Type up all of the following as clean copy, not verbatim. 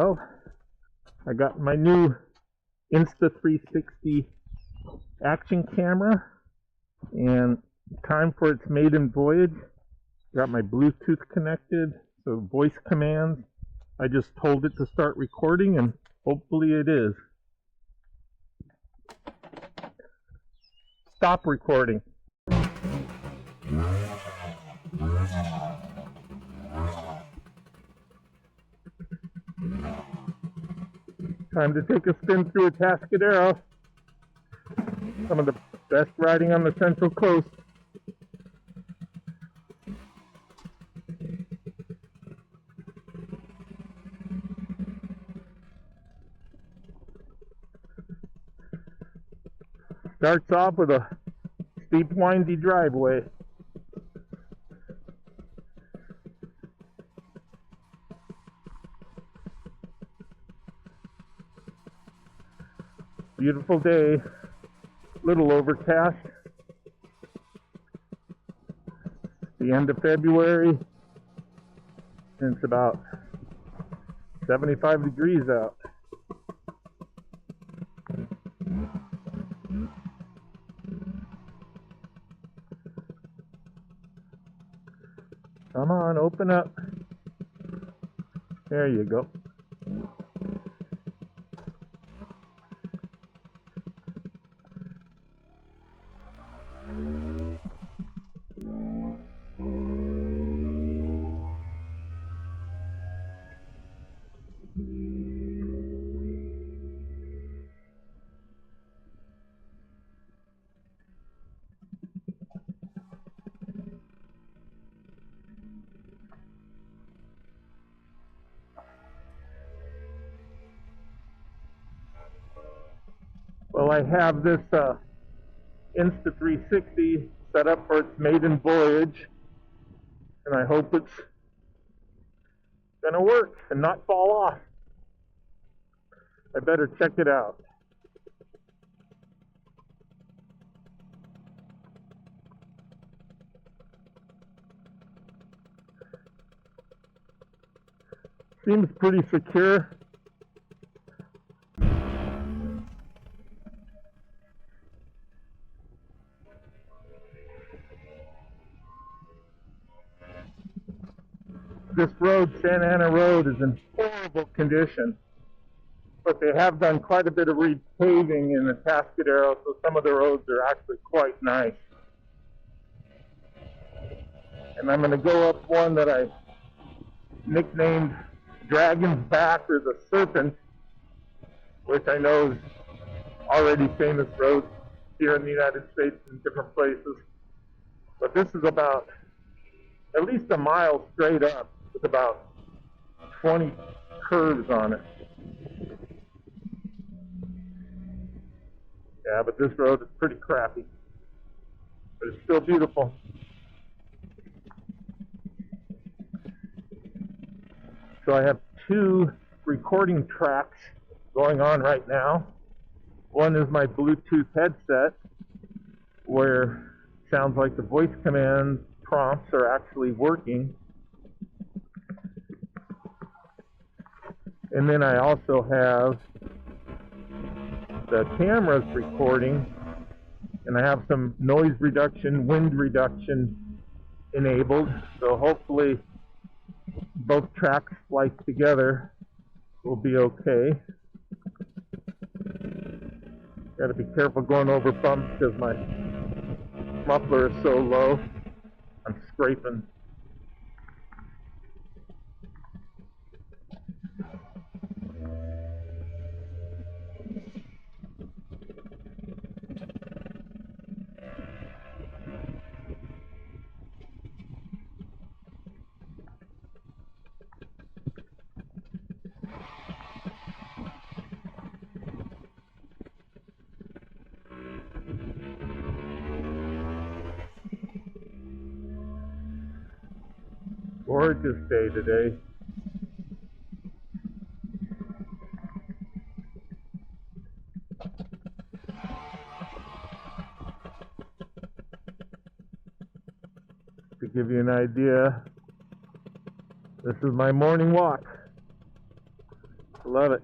Well, I got my new Insta360 action camera, and time for its maiden voyage. Got my Bluetooth connected, so voice commands. I just told it to start recording, and hopefully it is. Stop recording. Time to take a spin through Atascadero. Some of the best riding on the Central Coast. Starts off with a steep, windy driveway. Beautiful day, little overcast. The end of February, and it's about 75 degrees out. Come on, open up. There you go. Well, I have this Insta360 set up for its maiden voyage, and I hope it's gonna work and not fall off. I better check it out. Seems pretty secure. This road, Santa Ana Road, is in horrible condition, but they have done quite a bit of repaving in the Atascadero, so some of the roads are actually quite nice. And I'm going to go up one that I nicknamed Dragon's Back, or the Serpent, which I know is already famous road here in the United States in different places. But this is about at least a mile straight up with about 20 curves on it. Yeah, but this road is pretty crappy, but it's still beautiful. So I have two recording tracks going on right now. One is my Bluetooth headset, where it sounds like the voice command prompts are actually working. And then I also have the camera's recording, and I have some noise reduction, wind reduction enabled, so hopefully both tracks spliced together will be okay. Got to be careful going over bumps because my muffler is so low. I'm scraping. Gorgeous day today. To give you an idea, this is my morning walk. Love it.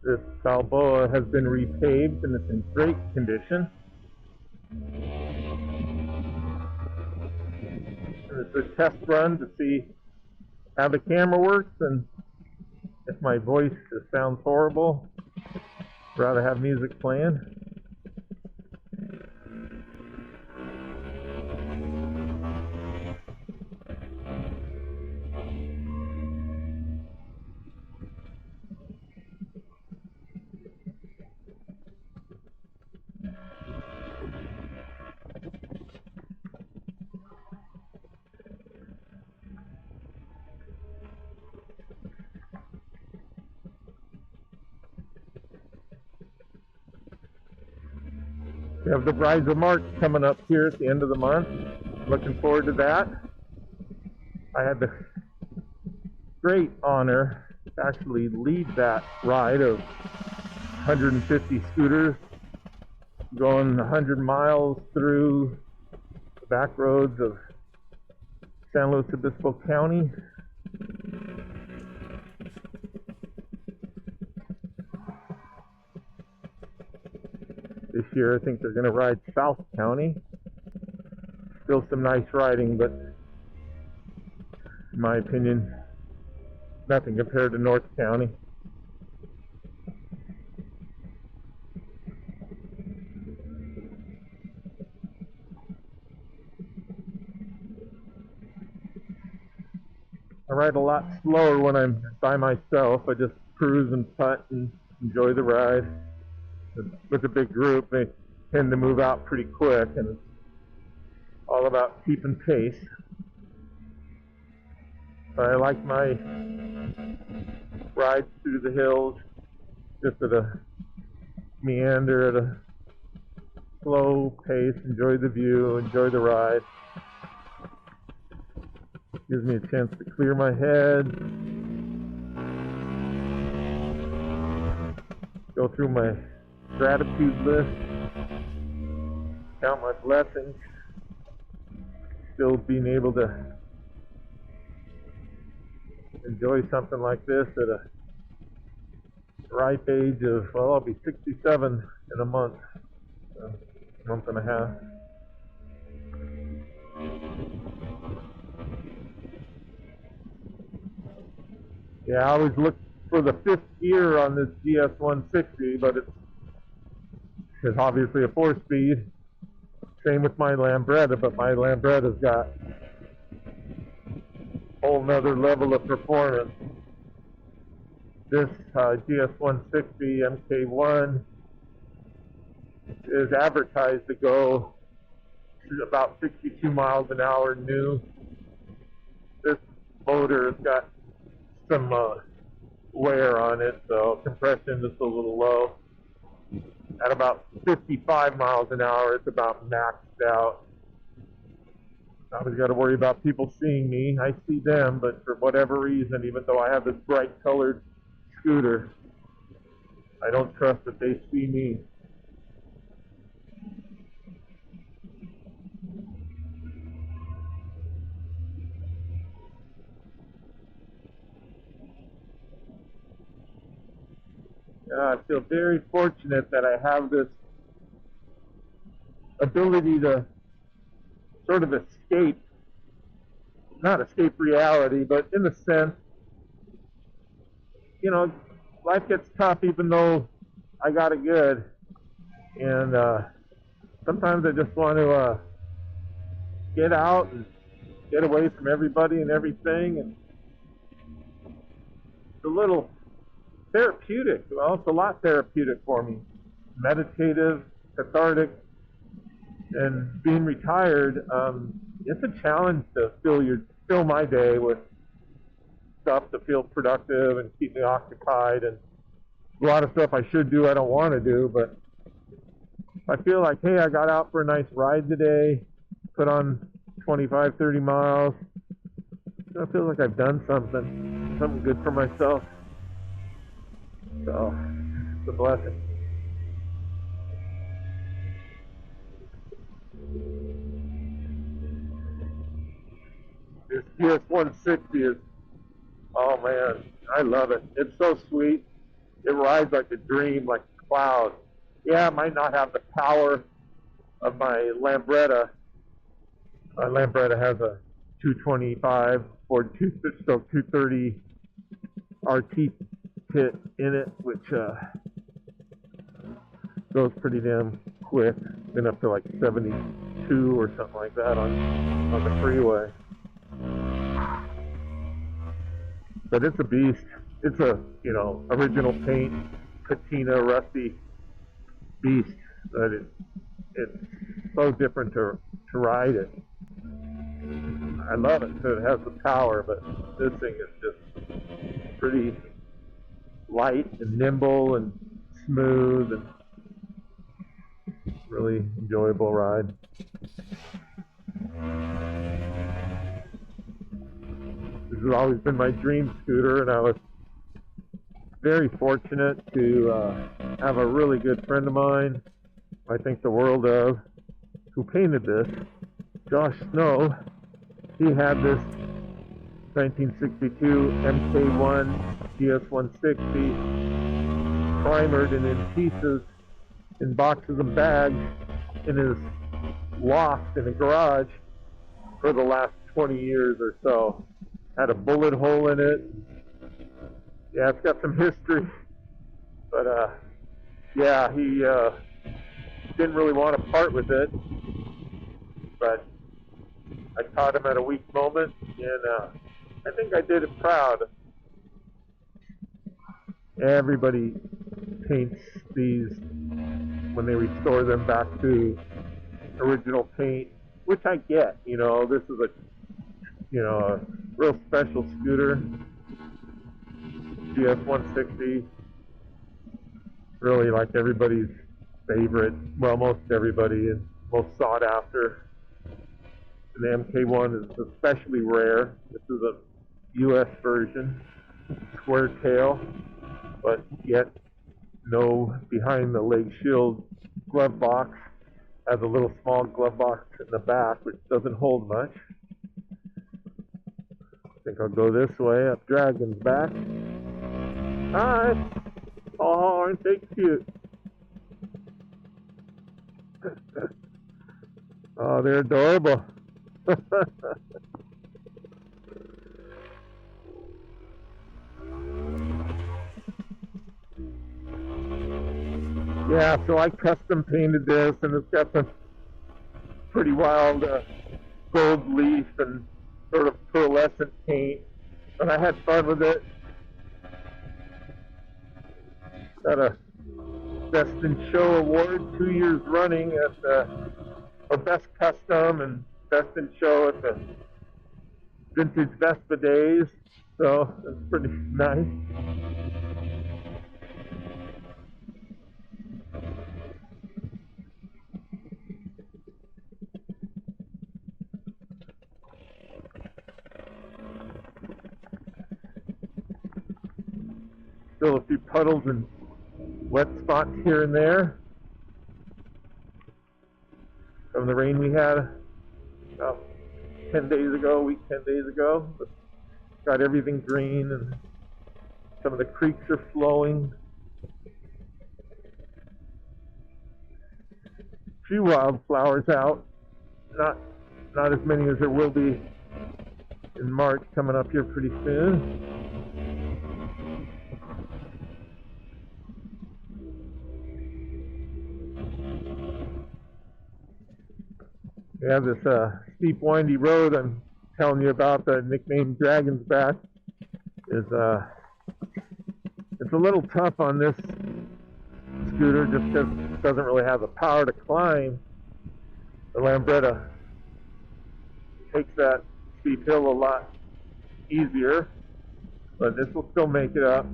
This Balboa has been repaved and it's in great condition. It's a test run to see how the camera works and if my voice sounds horrible. I'd rather have music playing. We have the Brides of March coming up here at the end of the month. Looking forward to that. I had the great honor to actually lead that ride of 150 scooters going 100 miles through the back roads of San Luis Obispo County. This year I think they're going to ride South County. Still some nice riding, but in my opinion, nothing compared to North County. I ride a lot slower when I'm by myself. I just cruise and putt and enjoy the ride. With a big group, they tend to move out pretty quick, and it's all about keeping pace. But I like my rides through the hills, just at a meander, at a slow pace, enjoy the view, enjoy the ride. Gives me a chance to clear my head, go through my gratitude list, count my blessings, still being able to enjoy something like this at a ripe age of, well, I'll be 67 in a month, a month and a half. Yeah, I always look for the fifth gear on this GS 160, but it's obviously a 4-speed. Same with my Lambretta, but my Lambretta's got a whole nother level of performance. This GS 160 MK1 is advertised to go about 62 miles an hour new. This motor has got some wear on it, so compression is a little low. At about 55 miles an hour, it's about maxed out. I always got to worry about people seeing me. I see them, but for whatever reason, even though I have this bright colored scooter, I don't trust that they see me. I feel very fortunate that I have this ability to sort of escape, not escape reality, but in a sense, you know, life gets tough even though I got it good. And sometimes I just want to get out and get away from everybody and everything. And it's a little therapeutic. Well, it's a lot therapeutic for me. Meditative, cathartic, and being retired, it's a challenge to fill my day with stuff to feel productive and keep me occupied, and a lot of stuff I should do I don't want to do, but I feel like, hey, I got out for a nice ride today, put on 25, 30 miles. I feel like I've done something good for myself. So, it's a blessing. This GS 160 is, oh man, I love it. It's so sweet. It rides like a dream, like a cloud. Yeah, it might not have the power of my Lambretta. My Lambretta has a 225 or 2-stroke 230 RT kit in it, which goes pretty damn quick. Been up to like 72 or something like that on the freeway. But it's a beast. It's a, you know, original paint, patina, rusty beast. But it's so different to ride it. I love it because it has the power, but this thing is just pretty light and nimble and smooth and really enjoyable ride. This has always been my dream scooter, and I was very fortunate to have a really good friend of mine, I think the world of, who painted this, Josh Snow. He had this 1962 MK1 GS 160 primered and in pieces, in boxes and bags, in his loft in a garage for the last 20 years or so. Had a bullet hole in it. Yeah, it's got some history, but yeah, he didn't really want to part with it, but I caught him at a weak moment, and I think I did it proud. Everybody paints these when they restore them back to original paint, which I get. You know, this is a, you know, a real special scooter. GS 160, really like everybody's favorite. Well, most everybody, and most sought after. And the MK1 is especially rare. This is a US version, square tail, but yet no behind the leg shield glove box. Has a little small glove box in the back, which doesn't hold much. I think I'll go this way, up Dragon's Back. Hi! Oh, aren't they cute? Oh, they're adorable. Yeah, so I custom painted this, and it's got some pretty wild gold leaf and sort of pearlescent paint, but I had fun with it. Got a Best in Show award 2 years running at for Best Custom and Best in Show at the Vintage Vespa Days, so it's pretty nice. Still a few puddles and wet spots here and there from the rain we had about 10 days ago, a week, 10 days ago. But got everything green, and some of the creeks are flowing. A few wildflowers out, not as many as there will be in March, coming up here pretty soon. Yeah, this steep, windy road I'm telling you about, the nickname Dragon's Back, is it's a little tough on this scooter just because it doesn't really have the power to climb. The Lambretta takes that steep hill a lot easier, but this will still make it up.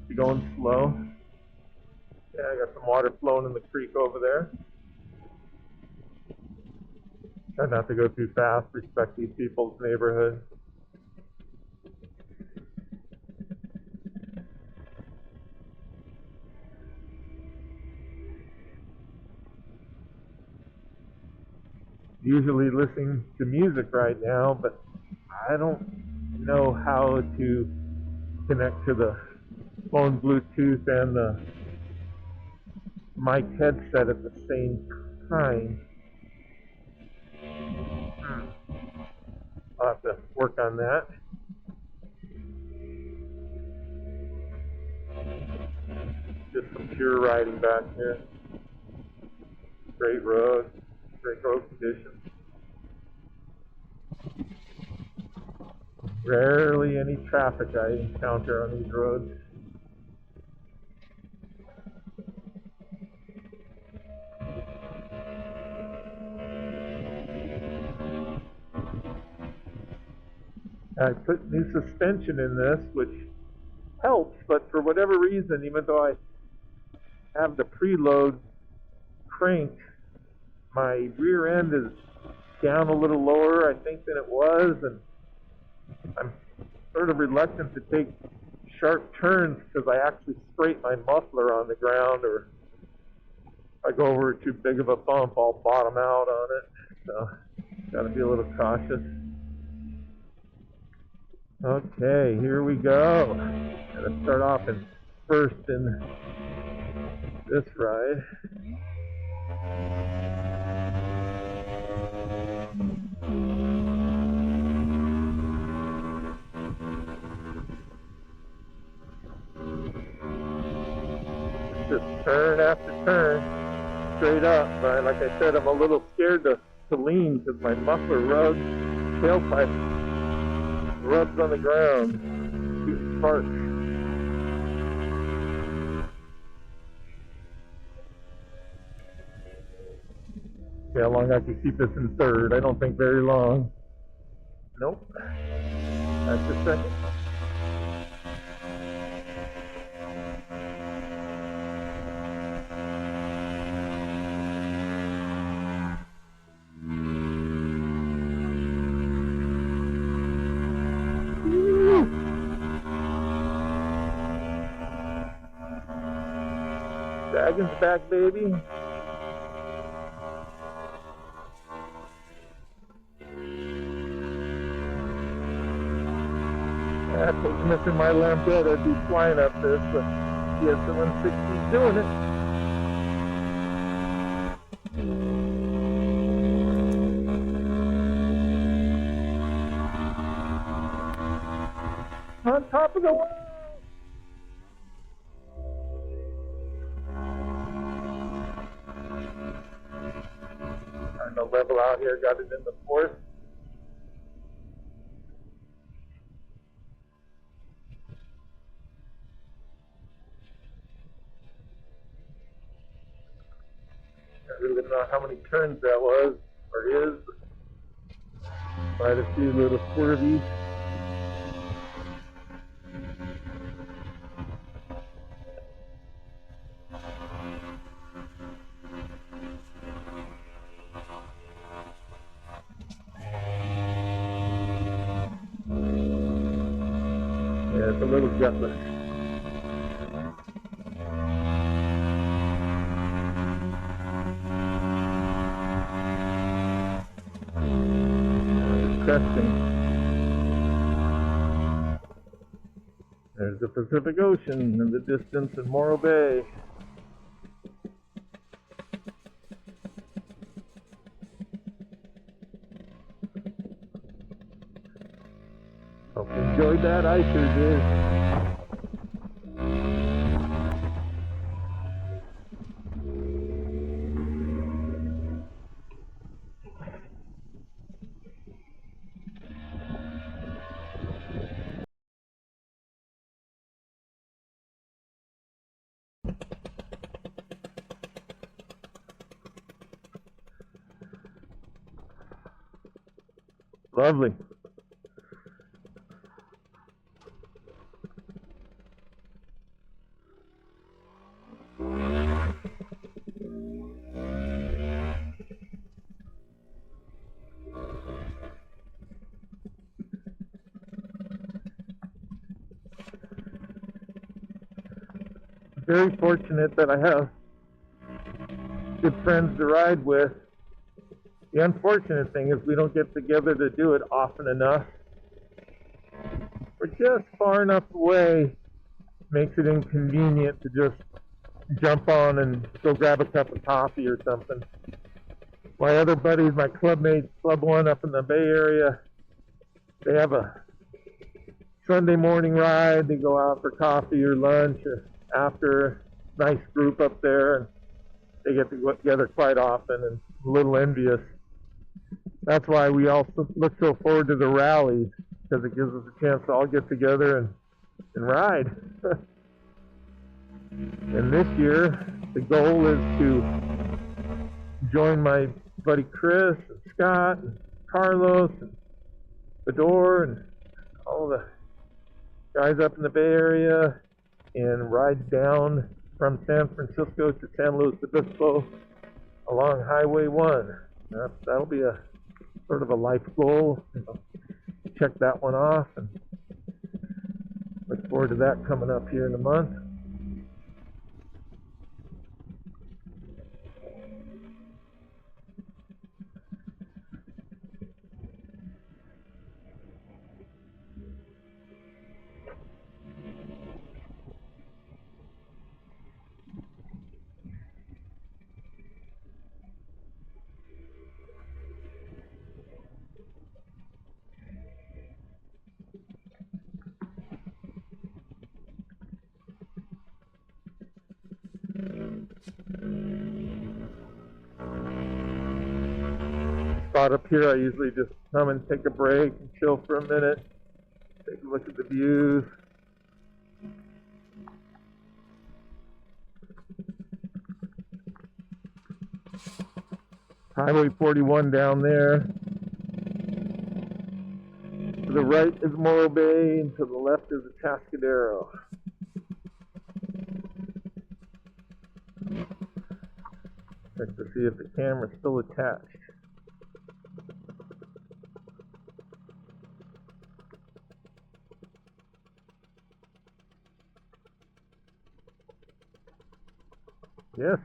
Be going slow. Yeah, I got some water flowing in the creek over there. Try not to go too fast, respect these people's neighborhood. Usually listening to music right now, but I don't know how to connect to the phone Bluetooth and the mic headset at the same time. I'll have to work on that. Just some pure riding back here. Great road conditions. Rarely any traffic I encounter on these roads. I put new suspension in this, which helps, but for whatever reason, even though I have the preload cranked, my rear end is down a little lower, I think, than it was, and I'm sort of reluctant to take sharp turns because I actually scrape my muffler on the ground, or if I go over too big of a bump, I'll bottom out on it. So, gotta be a little cautious. Okay, here we go. Gotta start off in first in this ride. Just turn after turn, straight up. But like I said, I'm a little scared to lean because my muffler rubs, tailpipe rubs on the ground, shooting sparks. See how long I can keep this in third. I don't think very long. Nope. That's a second. Dragon's back, baby. That's what's missing my Lambda. I'd be flying up this, but yes, the 160's doing it. On top of the wall. Trying to level out here, got it in the fourth. I really don't know how many turns that was, or is. Quite a few little swervies. Yeah, it's a little gutless. Testing. There's the Pacific Ocean in the distance in Morro Bay. Hope you enjoyed that. I sure did. Lovely. Very fortunate that I have good friends to ride with. The unfortunate thing is we don't get together to do it often enough. but just far enough away makes it inconvenient to just jump on and go grab a cup of coffee or something. My other buddies, my club mates, Club One up in the Bay Area, they have a Sunday morning ride. They go out for coffee or lunch or after. Nice group up there, and they get to go together quite often, and a little envious. That's why we all look so forward to the rallies, because it gives us a chance to all get together and ride. And this year, the goal is to join my buddy Chris and Scott and Carlos and Fedor and all the guys up in the Bay Area and ride down from San Francisco to San Luis Obispo along Highway 1. That'll be a sort of a life goal. Check that one off and look forward to that coming up here in a month. Spot up here, I usually just come and take a break and chill for a minute, take a look at the views. Highway 41 down there. To the right is Morro Bay, and to the left is Atascadero. Check to see if the camera's still attached. Yes.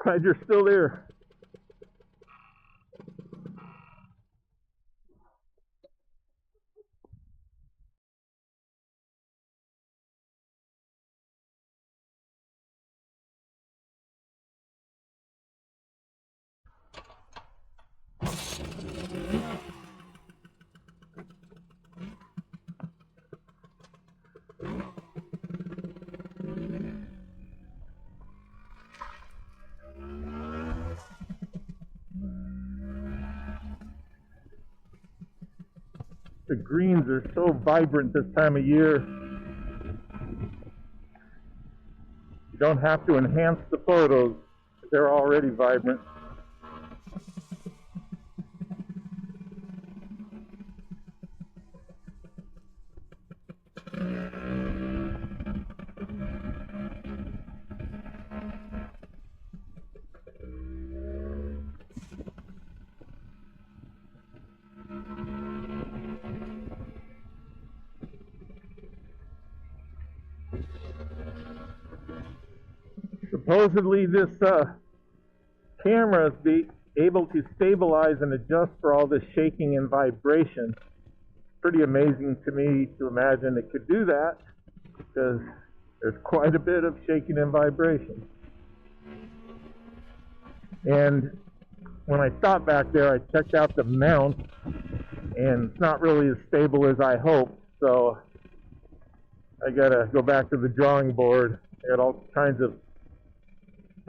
Glad you're still there. The greens are so vibrant this time of year. You don't have to enhance the photos. They're already vibrant. Supposedly this camera is able to stabilize and adjust for all this shaking and vibration. Pretty amazing to me to imagine it could do that, because there's quite a bit of shaking and vibration. And when I stopped back there, I checked out the mount, and it's not really as stable as I hoped, so I gotta go back to the drawing board. I got all kinds of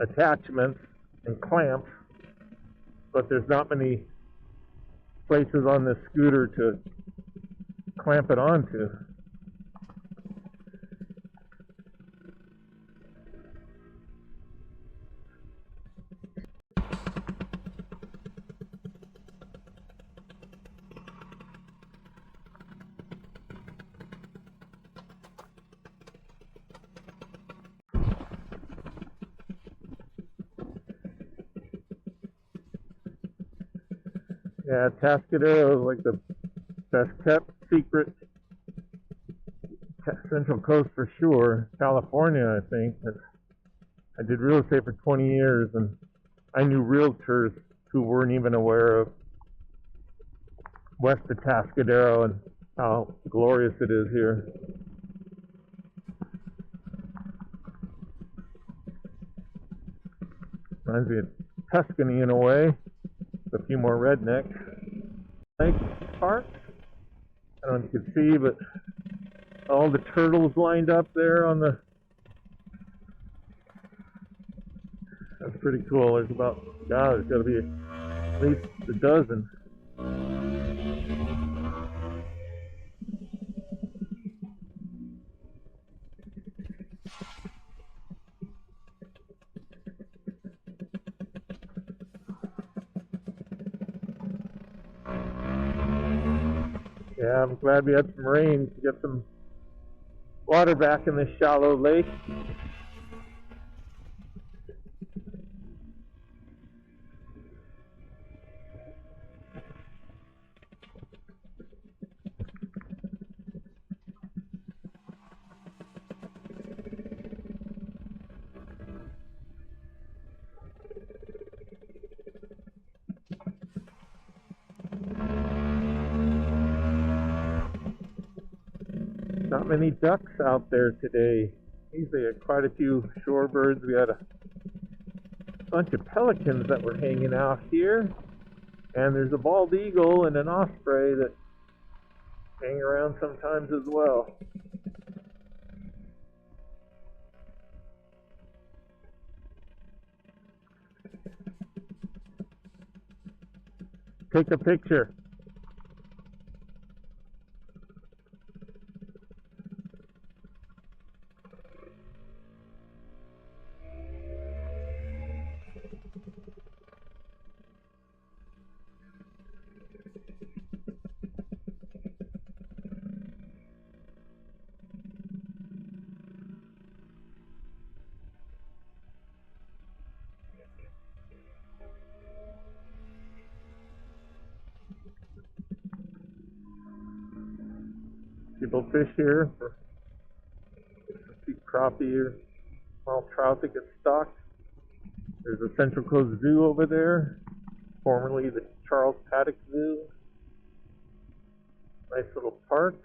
attachments and clamps, but there's not many places on this scooter to clamp it onto. Yeah, Atascadero is like the best kept secret. Central Coast for sure. California, I think. But I did real estate for 20 years, and I knew realtors who weren't even aware of West Atascadero, and how glorious it is here. Reminds me of Tuscany in a way, with a few more rednecks. Lake Park. I don't know if you can see, but all the turtles lined up there on the... That's pretty cool. There's about, God, there's got to be at least a dozen. Yeah, I'm glad we had some rain to get some water back in this shallow lake. Not many ducks out there today. Usually had quite a few shorebirds. We had a bunch of pelicans that were hanging out here. And there's a bald eagle and an osprey that hang around sometimes as well. Take a picture. People fish here for big crappie or small trout that get stocked. There's a Central Coast Zoo over there, formerly the Charles Paddock Zoo. Nice little park.